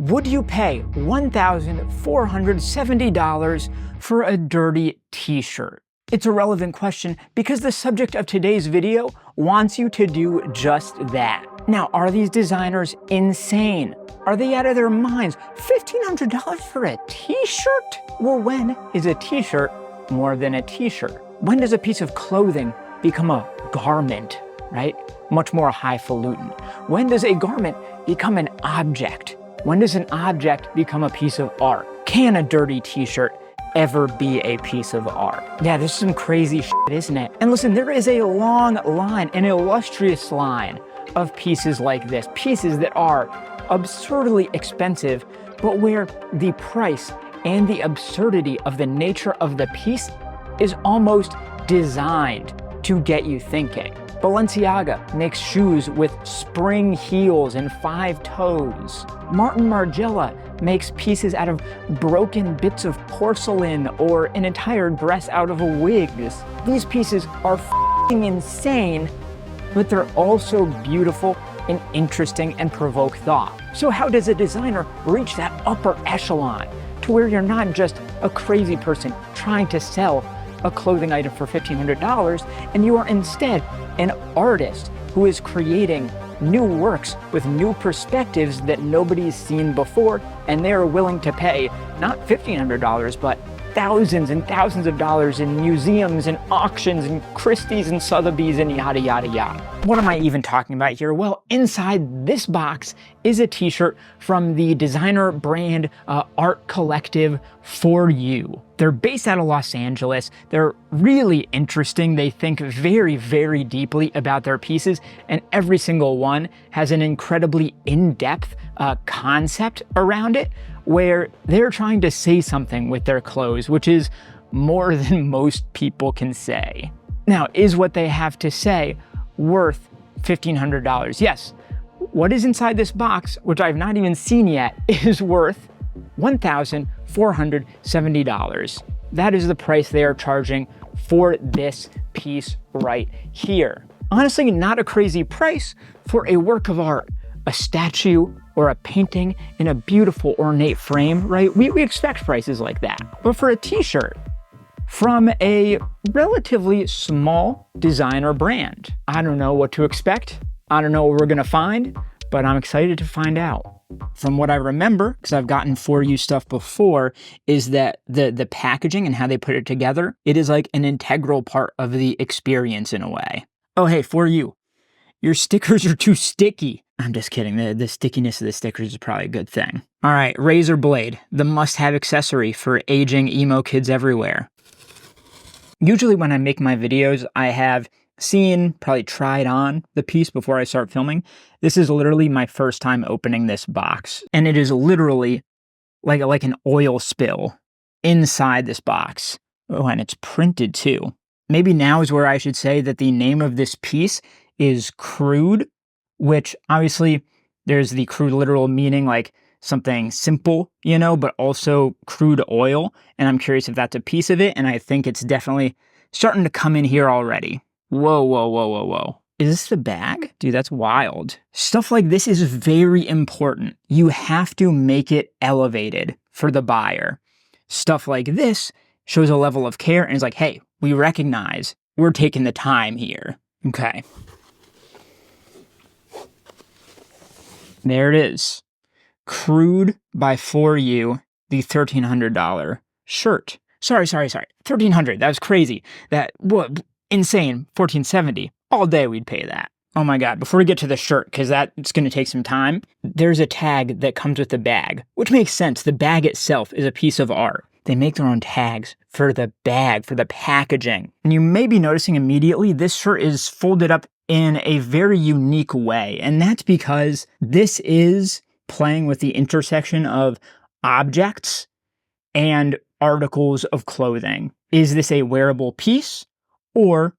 Would you pay $1,470 for a dirty t-shirt? It's a relevant question because the subject of today's video wants you to do just that. Now, are these designers insane? Are they out of their minds? $1,500 for a t-shirt? Well, when is a t-shirt more than a t-shirt? When does a piece of clothing become a garment, right? Much more highfalutin. When does a garment become an object? When does an object become a piece of art? Can a dirty t-shirt ever be a piece of art? Yeah, this is some crazy shit, isn't it? And listen, there is a long line, an illustrious line of pieces like this, pieces that are absurdly expensive, but where the price and the absurdity of the nature of the piece is almost designed to get you thinking. Balenciaga makes shoes with spring heels and 5 toes. Martin Margiela makes pieces out of broken bits of porcelain or an entire dress out of wigs. These pieces are f***ing insane, but they're also beautiful and interesting and provoke thought. So how does a designer reach that upper echelon to where you're not just a crazy person trying to sell a clothing item for $1,500, and you are instead an artist who is creating new works with new perspectives that nobody's seen before, and they are willing to pay not $1,500, but thousands and thousands of dollars in museums and auctions and Christie's and Sotheby's and yada yada yada. What am I even talking about here? Well, inside this box is a t-shirt from the designer brand art collective FOURYOU. They're based out of Los Angeles. They're really interesting. They think very, very deeply about their pieces, and every single one has an incredibly in-depth concept around it, where they're trying to say something with their clothes, which is more than most people can say. Now, is what they have to say worth $1,500? Yes. What is inside this box, which I've not even seen yet, is worth $1,470. That is the price they are charging for this piece right here. Honestly, not a crazy price for a work of art, a statue or a painting in a beautiful ornate frame, right? We expect prices like that. But for a t-shirt from a relatively small designer brand, I don't know what to expect. I don't know what we're gonna find, but I'm excited to find out. From what I remember, because I've gotten FOURYOU stuff before, is that the packaging and how they put it together, it is like an integral part of the experience in a way. Oh, hey, FOURYOU, your stickers are too sticky. I'm just kidding. The stickiness of the stickers is probably a good thing. All right, razor blade, the must-have accessory for aging emo kids everywhere. Usually when I make my videos, I have seen, probably tried on the piece before I start filming. This is literally my first time opening this box, and it is literally like an oil spill inside this box. Oh, and it's printed too. Maybe now is where I should say that the name of this piece is crude, which obviously there's the crude literal meaning like something simple, you know, but also crude oil. And I'm curious if that's a piece of it. And I think it's definitely starting to come in here already. Whoa, whoa, whoa, whoa, whoa. Is this the bag? Dude, that's wild. Stuff like this is very important. You have to make it elevated for the buyer. Stuff like this shows a level of care and is like, hey, we recognize we're taking the time here. Okay. There it is. Crude by FOURYOU, the $1,300 shirt. Sorry. $1,300. That was crazy. What? Insane. $1,470. All day we'd pay that. Oh my God. Before we get to the shirt, because that's going to take some time, there's a tag that comes with the bag, which makes sense. The bag itself is a piece of art. They make their own tags for the bag, for the packaging. And you may be noticing immediately this shirt is folded up in a very unique way. And that's because this is playing with the intersection of objects and articles of clothing. Is this a wearable piece, or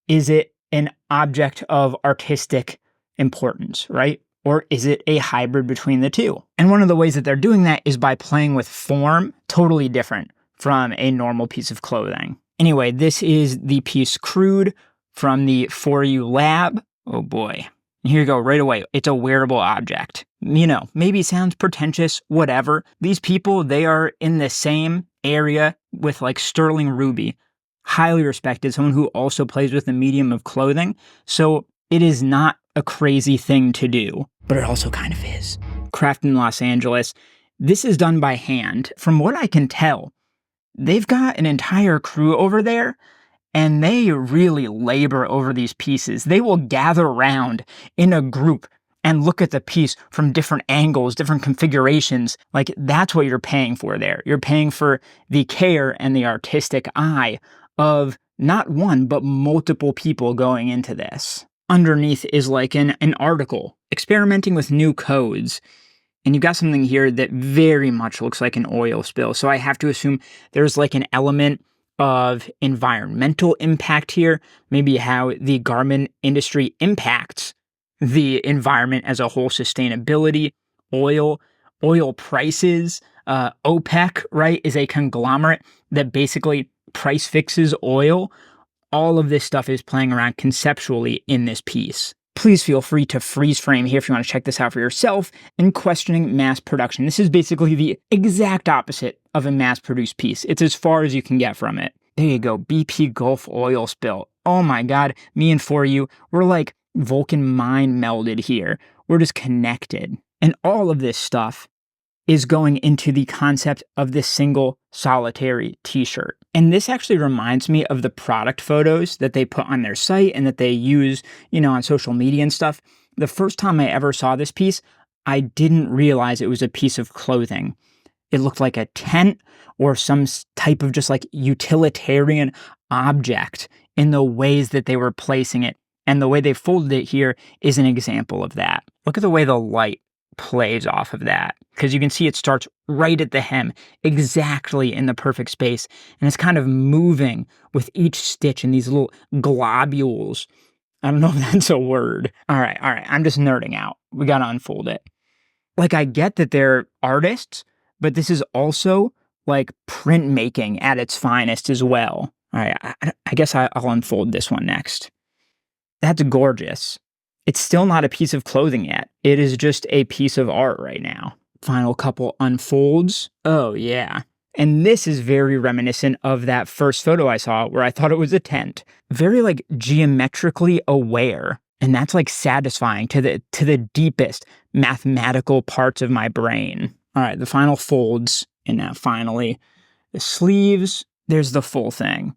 is it an object of artistic importance, right? Or is it a hybrid between the two? And one of the ways that they're doing that is by playing with form, totally different from a normal piece of clothing. Anyway, this is the piece Crude from the FOURYOU lab. Oh boy. And here you go, right away. It's a wearable object. You know, maybe it sounds pretentious, whatever. These people, they are in the same area with like Sterling Ruby, highly respected, someone who also plays with the medium of clothing. So it is not a crazy thing to do, but it also kind of is. Crafted in Los Angeles. This is done by hand. From what I can tell, they've got an entire crew over there, and they really labor over these pieces. They will gather around in a group and look at the piece from different angles, different configurations. Like, that's what you're paying for there. You're paying for the care and the artistic eye of not one, but multiple people going into this. Underneath is like an article, experimenting with new codes. And you've got something here that very much looks like an oil spill. So I have to assume there's like an element of environmental impact here, maybe how the garment industry impacts the environment as a whole, sustainability, oil prices. OPEC, right, is a conglomerate that basically price fixes oil. All of this stuff is playing around conceptually in this piece. Please feel free to freeze frame here if you want to check this out for yourself. And questioning mass production. This is basically the exact opposite of a mass-produced piece. It's as far as you can get from it. There you go, BP Gulf oil spill. Oh my God, me and FOURYOU, we're like Vulcan mind melded here. We're just connected. And all of this stuff is going into the concept of this single solitary t-shirt. And this actually reminds me of the product photos that they put on their site and that they use, you know, on social media and stuff. The first time I ever saw this piece, I didn't realize it was a piece of clothing. It looked like a tent or some type of just like utilitarian object in the ways that they were placing it. And the way they folded it here is an example of that. Look at the way the light plays off of that, because you can see it starts right at the hem, exactly in the perfect space, and it's kind of moving with each stitch in these little globules. I don't know if that's a word. All right, I'm just nerding out. We gotta unfold it. Like, I get that they're artists, but this is also like printmaking at its finest as well. All right, I guess I'll unfold this one next. That's gorgeous. It's still not a piece of clothing yet. It is just a piece of art right now. Final couple unfolds. Oh yeah. And this is very reminiscent of that first photo I saw where I thought it was a tent. Very like geometrically aware. And that's like satisfying to the deepest mathematical parts of my brain. All right, the final folds. And now finally, the sleeves. There's the full thing.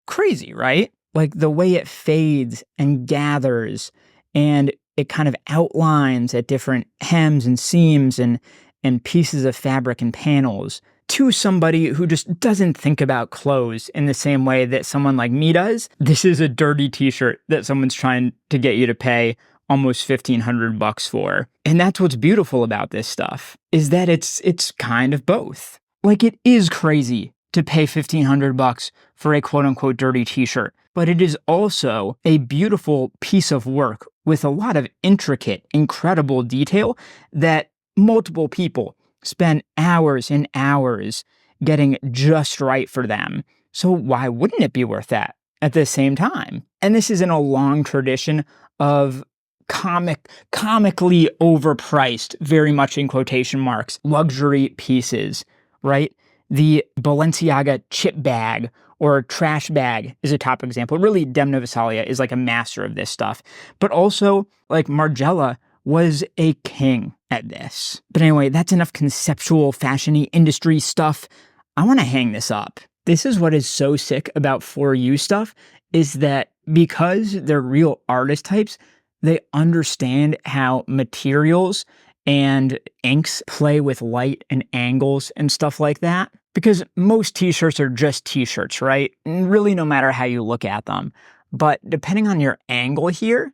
Crazy, right? Like the way it fades and gathers, and it kind of outlines at different hems and seams and pieces of fabric and panels to somebody who just doesn't think about clothes in the same way that someone like me does. This is a dirty t-shirt that someone's trying to get you to pay almost $1,500 for. And that's what's beautiful about this stuff, is that it's kind of both. Like, it is crazy to pay $1,500 for a quote-unquote dirty t-shirt, but it is also a beautiful piece of work with a lot of intricate, incredible detail that multiple people spend hours and hours getting just right for them. So why wouldn't it be worth that at the same time? And this is in a long tradition of comically overpriced, very much in quotation marks, luxury pieces, right? The Balenciaga chip bag or trash bag is a top example. Really, Demna Gvasalia is like a master of this stuff. But also, like, Margiela was a king at this. But anyway, that's enough conceptual fashion-y industry stuff. I want to hang this up. This is what is so sick about FOURYOU stuff, is that because they're real artist types, they understand how materials and inks play with light and angles and stuff like that. Because most t-shirts are just t-shirts, right? Really, no matter how you look at them. But depending on your angle here,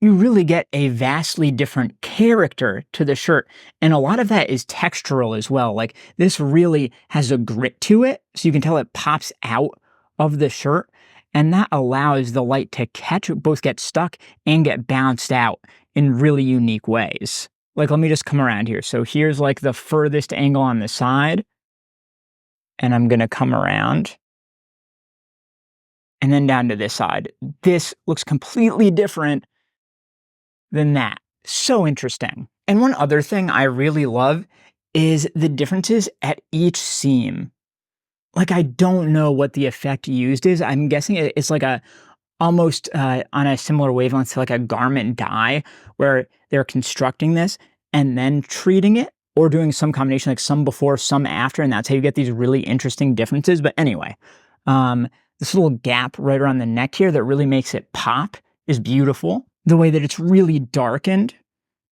you really get a vastly different character to the shirt. And a lot of that is textural as well. Like, this really has a grit to it, so you can tell it pops out of the shirt. And that allows the light to catch, both get stuck and get bounced out in really unique ways. Like, let me just come around here. So here's like the furthest angle on the side. And I'm going to come around. And then down to this side. This looks completely different than that. So interesting. And one other thing I really love is the differences at each seam. Like, I don't know what the effect used is. I'm guessing it's like a almost on a similar wavelength to like a garment dye, where they're constructing this and then treating it, or doing some combination, like some before, some after, and that's how you get these really interesting differences. But anyway, this little gap right around the neck here that really makes it pop is beautiful. The way that it's really darkened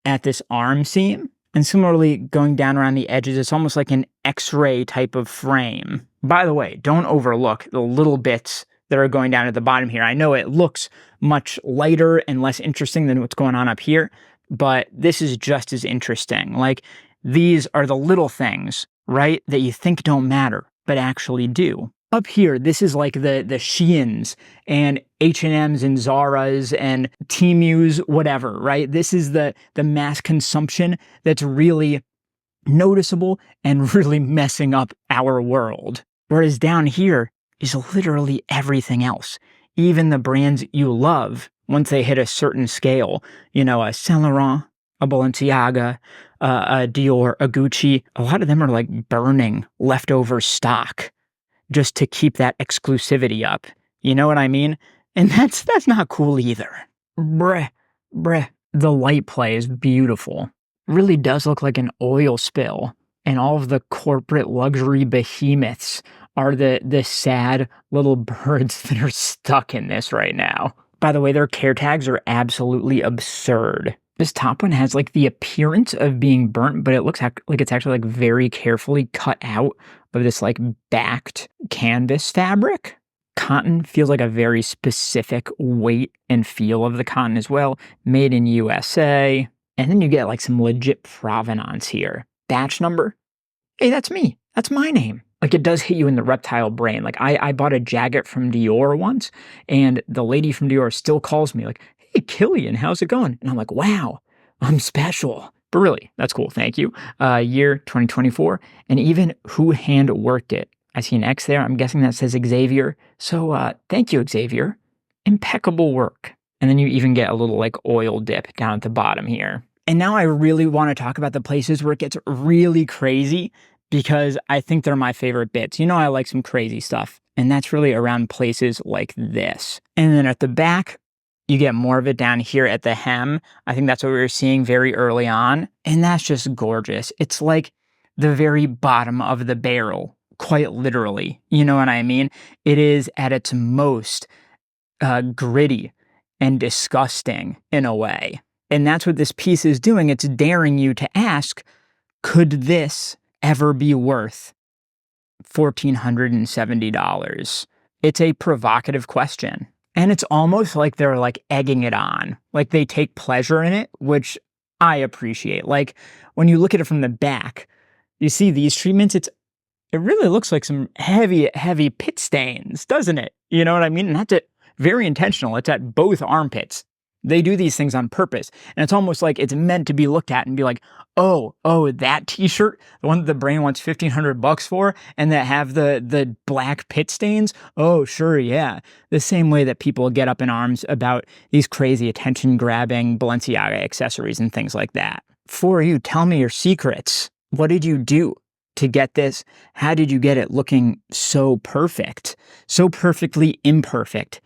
at this arm seam, and similarly going down around the edges, it's almost like an X-ray type of frame. By the way, don't overlook the little bits that are going down at the bottom here. I know it looks much lighter and less interesting than what's going on up here, but this is just as interesting. Like, these are the little things, right, that you think don't matter, but actually do. Up here, this is like the Sheins and H&Ms and Zara's and Temu's, whatever, right? This is the mass consumption that's really noticeable and really messing up our world. Whereas down here is literally everything else. Even the brands you love, once they hit a certain scale, you know, a Saint Laurent, a Balenciaga, a Dior, a Gucci, a lot of them are like burning leftover stock just to keep that exclusivity up. You know what I mean? And that's not cool either. Bruh. The light play is beautiful. Really does look like an oil spill. And all of the corporate luxury behemoths are the sad little birds that are stuck in this right now. By the way, their care tags are absolutely absurd. This top one has like the appearance of being burnt, but it looks like it's actually like very carefully cut out of this like backed canvas fabric. Cotton feels like a very specific weight and feel of the cotton as well. Made in USA. And then you get like some legit provenance here. Batch number? Hey, that's me. That's my name. Like, it does hit you in the reptile brain. Like, I bought a jacket from Dior once, and the lady from Dior still calls me like, hey, Killian, how's it going? And I'm like, wow, I'm special. But really, that's cool. Thank you. Year 2024. And even who hand worked it. I see an X there. I'm guessing that says Xavier. So thank you, Xavier. Impeccable work. And then you even get a little like oil dip down at the bottom here. And now I really want to talk about the places where it gets really crazy, because I think they're my favorite bits. You know, I like some crazy stuff. And that's really around places like this. And then at the back, you get more of it down here at the hem. I think that's what we were seeing very early on. And that's just gorgeous. It's like the very bottom of the barrel, quite literally. You know what I mean? It is at its most gritty and disgusting in a way. And that's what this piece is doing. It's daring you to ask, could this ever be worth $1,470? It's a provocative question. And it's almost like they're like egging it on. Like they take pleasure in it, which I appreciate. Like when you look at it from the back, you see these treatments, it really looks like some heavy pit stains, doesn't it? You know what I mean? And that's very intentional. It's at both armpits. They do these things on purpose. And it's almost like it's meant to be looked at and be like, oh, that t-shirt, the one that the brand wants $1,500 for, and that have the black pit stains. Oh, sure, yeah. The same way that people get up in arms about these crazy attention-grabbing Balenciaga accessories and things like that. For you, tell me your secrets. What did you do to get this? How did you get it looking so perfect? So perfectly imperfect.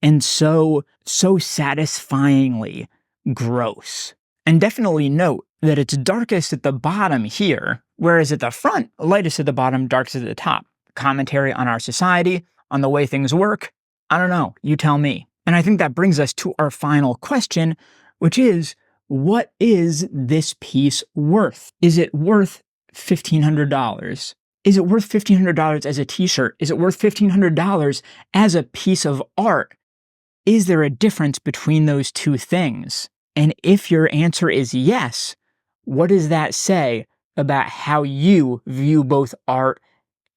And so satisfyingly gross. And definitely note that it's darkest at the bottom here, whereas at the front, lightest at the bottom, darkest at the top. Commentary on our society, on the way things work. I don't know, you tell me. And I think that brings us to our final question, which is, what is this piece worth? Is it worth $1,500? Is it worth $1,500 as a t-shirt? Is it worth $1,500 as a piece of art? Is there a difference between those two things? And if your answer is yes, what does that say about how you view both art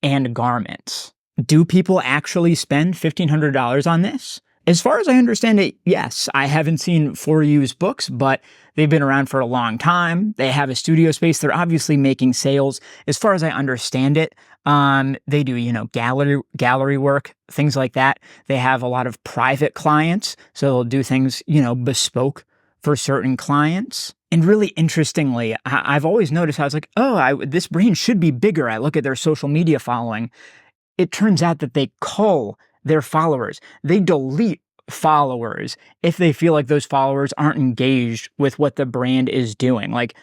and garments? Do people actually spend $1,500 on this? As far as I understand it, yes. I haven't seen FOURYOU's books, but they've been around for a long time. They have a studio space. They're obviously making sales. As far as I understand it, they do, gallery work, things like that. They have a lot of private clients, so they'll do things, bespoke for certain clients. And really interestingly, I've always noticed, I was like, oh, this brand should be bigger. I look at their social media following. It turns out that they cull their followers. They delete followers if they feel like those followers aren't engaged with what the brand is doing. Like,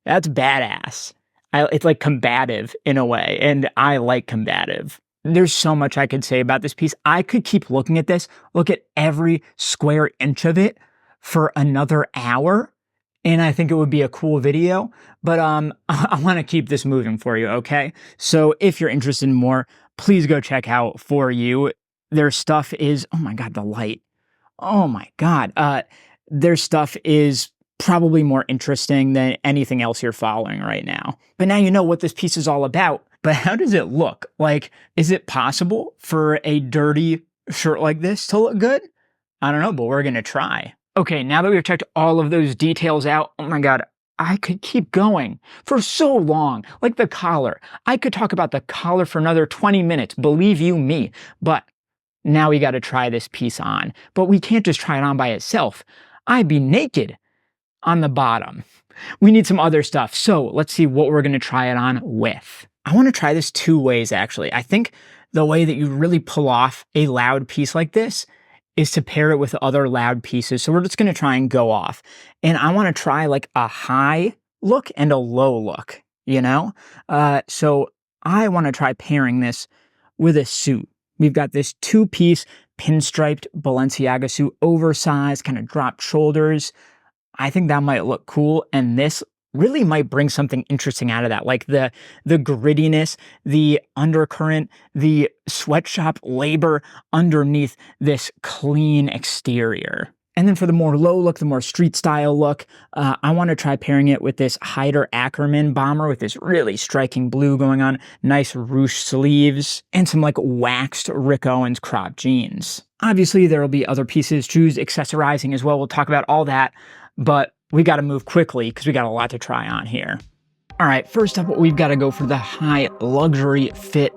that's badass. It's like combative in a way, and I like combative. There's so much I could say about this piece. I could keep looking at this, look at every square inch of it for another hour, and I think it would be a cool video, but I want to keep this moving for you, okay? So if you're interested in more, please go check out FOURYOU. Their stuff is, oh my God, the light. Oh my God. Their stuff is probably more interesting than anything else you're following right now. But now you know what this piece is all about. But how does it look? Like, is it possible for a dirty shirt like this to look good? I don't know, but we're gonna try. Okay, now that we've checked all of those details out, oh my God, I could keep going for so long. Like the collar. I could talk about the collar for another 20 minutes, believe you me. But now we gotta try this piece on. But we can't just try it on by itself. I'd be naked on the bottom. We need some other stuff. So let's see what we're gonna try it on with. I wanna try this two ways, actually. I think the way that you really pull off a loud piece like this is to pair it with other loud pieces. So we're just gonna try and go off. And I wanna try like a high look and a low look, you know? So I wanna try pairing this with a suit. We've got this two-piece pinstriped Balenciaga suit, oversized, kind of dropped shoulders. I think that might look cool, and this really might bring something interesting out of that, like the grittiness, the undercurrent, the sweatshop labor underneath this clean exterior. And then for the more low look, the more street style look, I want to try pairing it with this Hyder Ackerman bomber with this really striking blue going on, nice ruche sleeves, and some like waxed Rick Owens crop jeans. Obviously, there will be other pieces, shoes, accessorizing as well. We'll talk about all that, but we got to move quickly because we got a lot to try on here. All right, first up, we've got to go for the high luxury fit.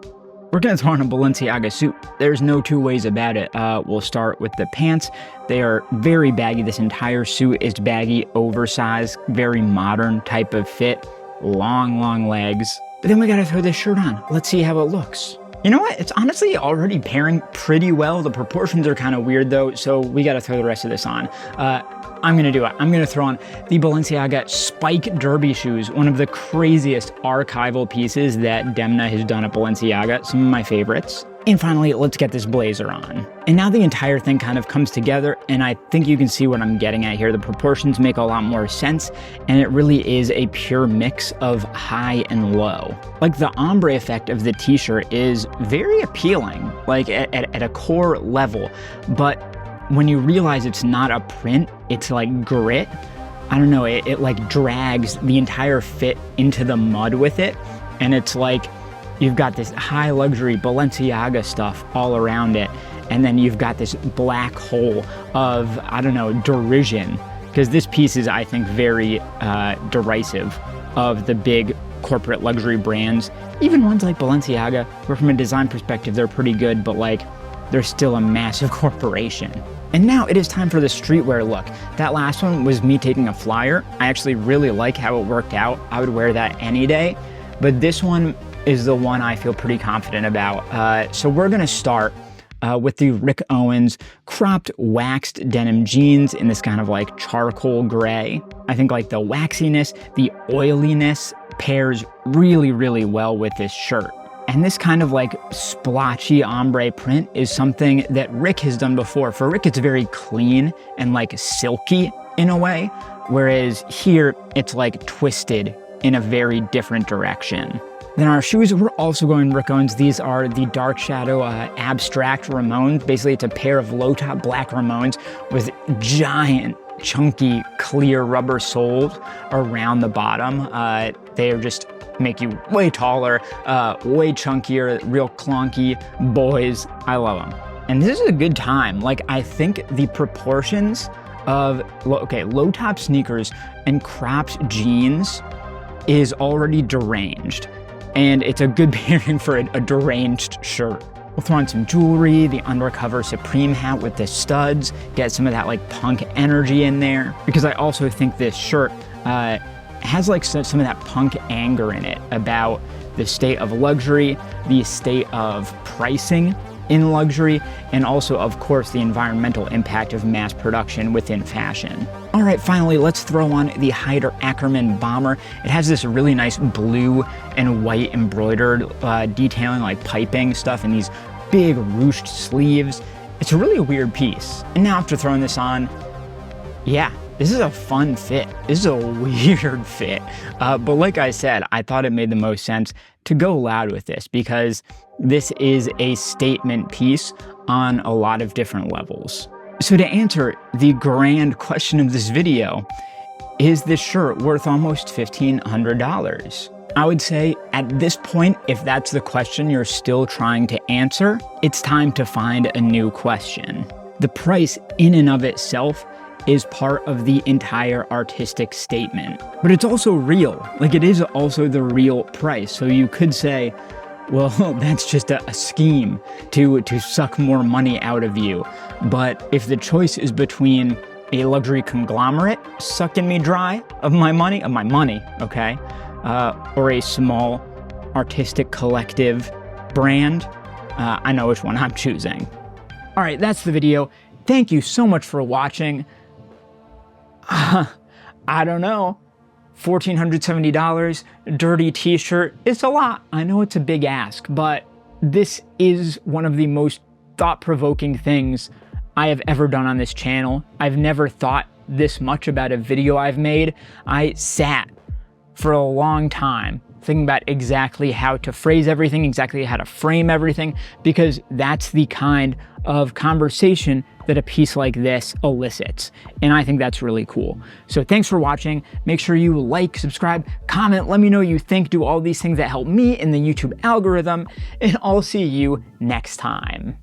We're going to throw on a Balenciaga suit. There's no two ways about it. We'll start with the pants. They are very baggy. This entire suit is baggy, oversized, very modern type of fit. Long legs. But then we got to throw this shirt on. Let's see how it looks. You know what? It's honestly already pairing pretty well. The proportions are kind of weird though, so we got to throw the rest of this on. I'm going to do it. I'm going to throw on the Balenciaga Spike Derby shoes, one of the craziest archival pieces that Demna has done at Balenciaga, some of my favorites. And finally, let's get this blazer on. And now the entire thing kind of comes together, and I think you can see what I'm getting at here. The proportions make a lot more sense, and it really is a pure mix of high and low. Like the ombre effect of the t-shirt is very appealing, like at a core level, but when you realize it's not a print, it's like grit, I don't know, it like drags the entire fit into the mud with it, and it's like you've got this high luxury Balenciaga stuff all around it, and then you've got this black hole of, I don't know, derision, because this piece is, I think, very derisive of the big corporate luxury brands, even ones like Balenciaga, where from a design perspective, they're pretty good, but like, they're still a massive corporation. And now it is time for the streetwear look. That last one was me taking a flyer. I actually really like how it worked out. I would wear that any day, but this one is the one I feel pretty confident about. So we're gonna start with the Rick Owens cropped waxed denim jeans in this kind of like charcoal gray. I think like the waxiness, the oiliness pairs really well with this shirt. And this kind of like splotchy ombre print is something that Rick has done before. For Rick, it's very clean and like silky in a way, whereas here it's like twisted in a very different direction. Then our shoes, we're also going Rick Owens. These are the Dark Shadow Abstract Ramones. Basically, it's a pair of low-top black Ramones with giant, chunky, clear rubber soles around the bottom. They are just make you way taller, way chunkier, real clunky boys. I love them. And this is a good time. Like, I think the proportions of, low-top sneakers and cropped jeans is already deranged. And it's a good pairing for a deranged shirt. We'll throw in some jewelry, the undercover Supreme hat with the studs, get some of that like punk energy in there. Because I also think this shirt has like some of that punk anger in it about the state of luxury, the state of pricing in luxury, and also, of course, the environmental impact of mass production within fashion. All right, finally, let's throw on the Haider Ackermann bomber. It has this really nice blue and white embroidered detailing, like piping stuff, and these big ruched sleeves. It's a really weird piece. And now after throwing this on, yeah, this is a fun fit. This is a weird fit. But like I said, I thought it made the most sense to go loud with this because this is a statement piece on a lot of different levels. So to answer the grand question of this video, is this shirt worth almost $1,500? I would say at this point, if that's the question you're still trying to answer, it's time to find a new question. The price in and of itself is part of the entire artistic statement, but it's also real. Like, it is also the real price. So you could say, well, that's just a scheme to suck more money out of you. But if the choice is between a luxury conglomerate sucking me dry of my money, okay, or a small artistic collective brand, I know which one I'm choosing. All right, that's the video. Thank you so much for watching. I don't know, $1,470, dirty t-shirt. It's a lot. I know it's a big ask, but this is one of the most thought-provoking things I have ever done on this channel. I've never thought this much about a video I've made. I sat for a long time thinking about exactly how to phrase everything, exactly how to frame everything, because that's the kind of conversation that a piece like this elicits. And I think that's really cool. So thanks for watching. Make sure you like, subscribe, comment, let me know what you think, do all these things that help me in the YouTube algorithm, and I'll see you next time.